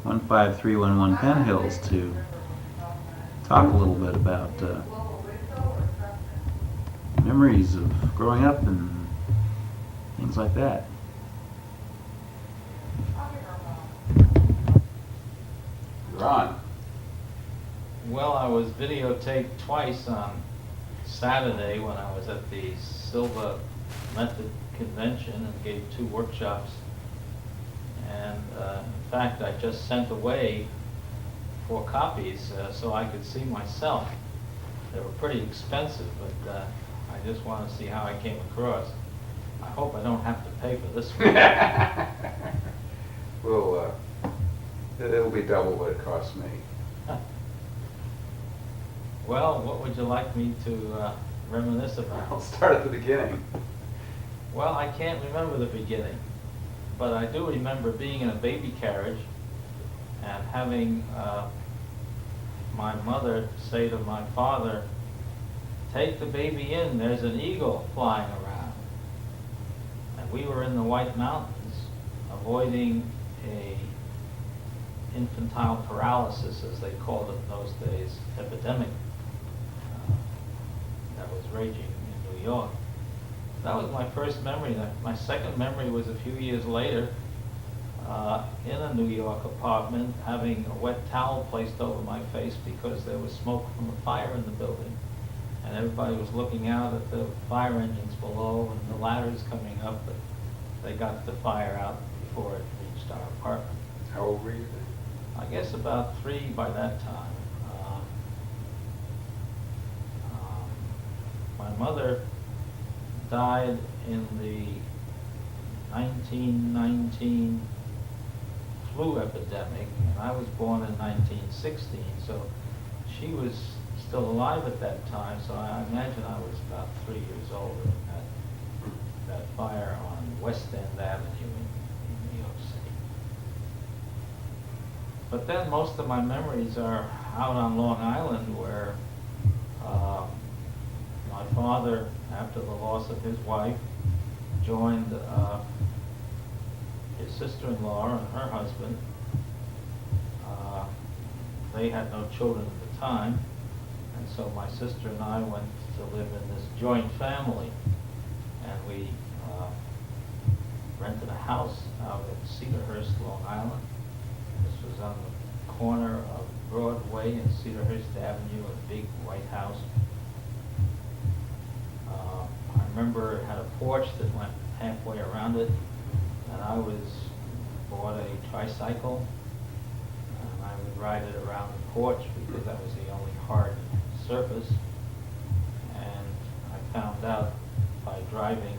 15311 Penn Hills to talk a little bit about memories of growing up and things like that. Ron. Well, I was videotaped twice on Saturday when I was at the Silva Method Convention and gave 2 workshops. And in fact, I just sent away 4 copies so I could see myself. They were pretty expensive, but I just want to see how I came across. I hope I don't have to pay for this one. Well, it'll be double what it cost me. Well, what would you like me to reminisce about? I'll start at the beginning. Well, I can't remember the beginning, but I do remember being in a baby carriage and having my mother say to my father, "Take the baby in, there's an eagle flying around." And we were in the White Mountains avoiding a infantile paralysis, as they called it in those days, epidemic that was raging in New York. That was my first memory. My second memory was a few years later in a New York apartment, having a wet towel placed over my face because there was smoke from a fire in the building. And everybody was looking out at the fire engines below and the ladders coming up, but they got the fire out before it reached our apartment. How old were you then? I guess about 3 by that time. My mother died in the 1919 flu epidemic, and I was born in 1916, so she was still alive at that time, so I imagine I was about 3 years old when that fire on West End Avenue in New York City. But then most of my memories are out on Long Island, where my father, after the loss of his wife, joined his sister-in-law and her husband. They had no children at the time, and so my sister and I went to live in this joint family, and we rented a house out at Cedarhurst, Long Island. This was on the corner of Broadway and Cedarhurst Avenue, a big white house. I remember it had a porch that went halfway around it, and I bought a tricycle, and I would ride it around the porch because that was the only hard surface. And I found out by driving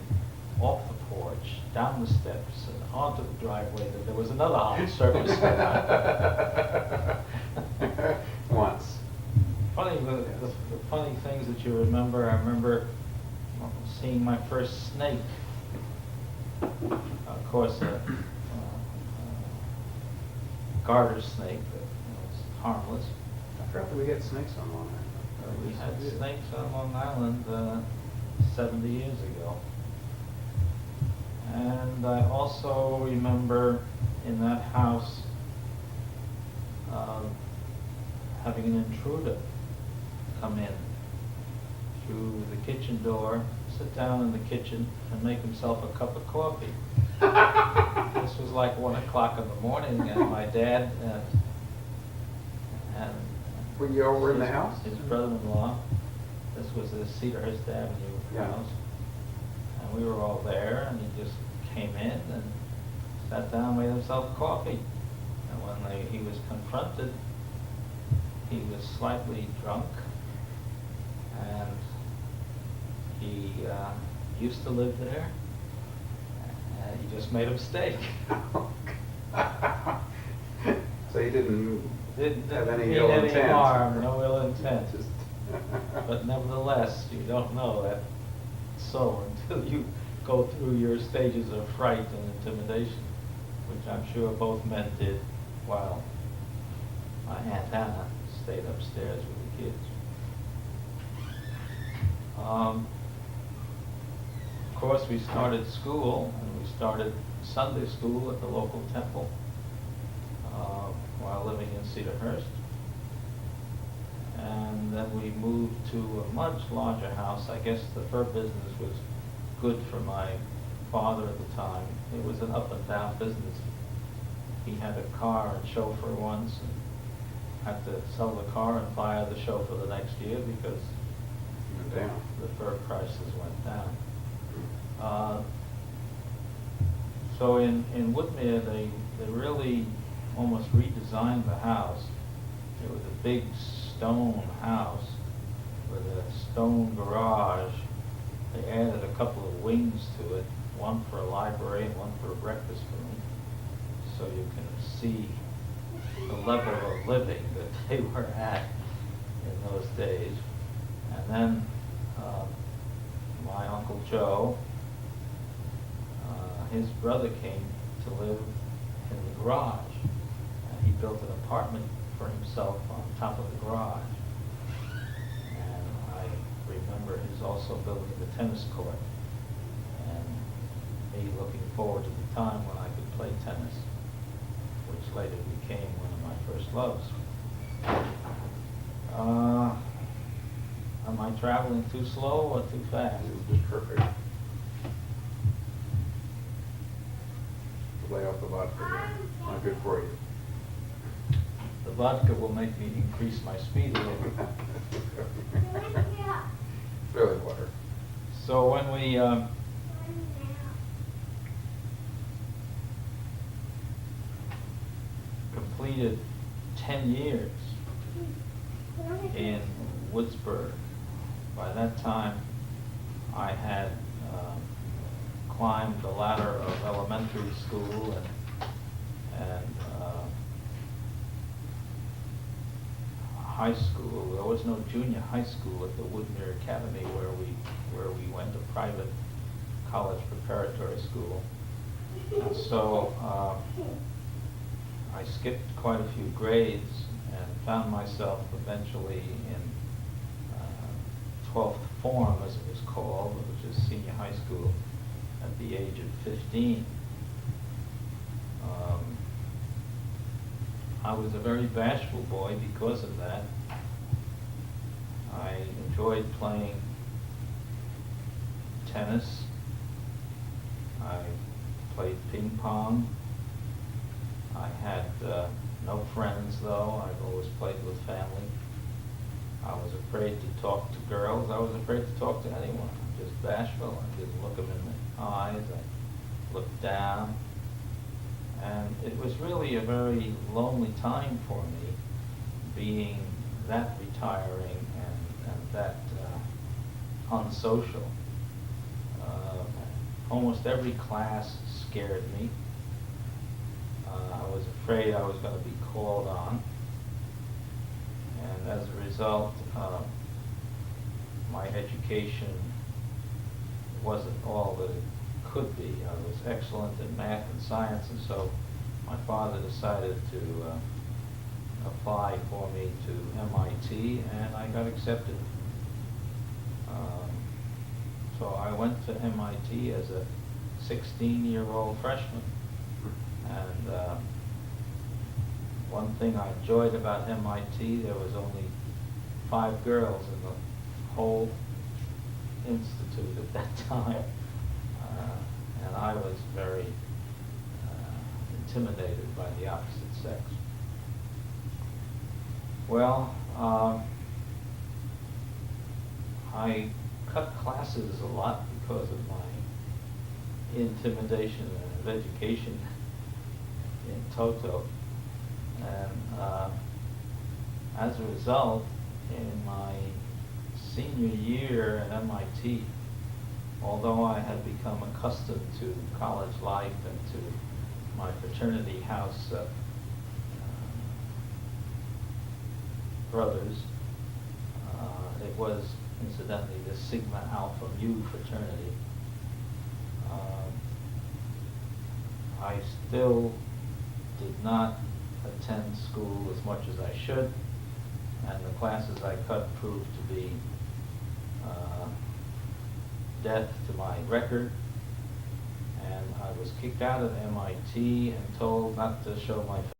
off the porch, down the steps, and onto the driveway that there was another hard surface. Once. Funny, the funny things that you remember, I remember seeing my first snake. Of course, a garter snake that was harmless. I forgot that we had snakes on Long Island. We had snakes on Long Island 70 years ago. And I also remember in that house having an intruder come in through the kitchen door, sit down in the kitchen, and make himself a cup of coffee. This was like 1 o'clock in the morning, and my dad and Were you over in the house? his brother-in-law. This was the Cedarhurst Avenue house, and we were all there, and he just came in and sat down, made himself coffee. And when he was confronted, he was slightly drunk, and he used to live there, and he just made a mistake. So you didn't have any mean ill any intent? harm, no ill intent. Just But nevertheless, you don't know that so until you go through your stages of fright and intimidation, which I'm sure both men did while my Aunt Hannah stayed upstairs with the kids. Of course, we started school, and we started Sunday school at the local temple. Cedarhurst. And then we moved to a much larger house. I guess the fur business was good for my father at the time. It was an up and down business. He had a car and chauffeur once, and had to sell the car and fire the chauffeur the next year because Went down. the fur prices went down. So in Woodmere, they really almost redesigned the house. It was a big stone house with a stone garage. They added a couple of wings to it, one for a library and one for a breakfast room, so you can see the level of living that they were at in those days. And then my Uncle Joe, his brother came to live in the garage. He built an apartment for himself on top of the garage. And I remember his also building the tennis court, and me looking forward to the time when I could play tennis, which later became one of my first loves. Am I traveling too slow or too fast? It was just perfect. Lay off the vodka, not good for you. The vodka will make me increase my speed a little bit. Really water. So when we completed 10 years in Woodsburg, by that time I had climbed the ladder of elementary school and high school. There was no junior high school at the Woodmere Academy where we went, a private college preparatory school. And so I skipped quite a few grades and found myself eventually in 12th form, as it was called, which is senior high school, at the age of 15. I was a very bashful boy because of that. I enjoyed playing tennis. I played ping pong. I had no friends, though. I've always played with family. I was afraid to talk to girls. I was afraid to talk to anyone. I'm just bashful. I didn't look them in the eyes. I looked down. And it was really a very lonely time for me, being that retiring and that unsocial. Almost every class scared me. I was afraid I was going to be called on. And as a result, my education wasn't all that it could be. I was excellent in math and science, and so my father decided to apply for me to MIT, and I got accepted. So I went to MIT as a 16-year-old freshman, and one thing I enjoyed about MIT, there was only 5 girls in the whole institute at that time. And I was very intimidated by the opposite sex. Well, I cut classes a lot because of my intimidation of education in toto. And as a result, in my senior year at MIT, although I had become accustomed to college life and to my fraternity house brothers, it was incidentally the Sigma Alpha Mu fraternity, I still did not attend school as much as I should, and the classes I cut proved to be death to my record, and I was kicked out of MIT and told not to show my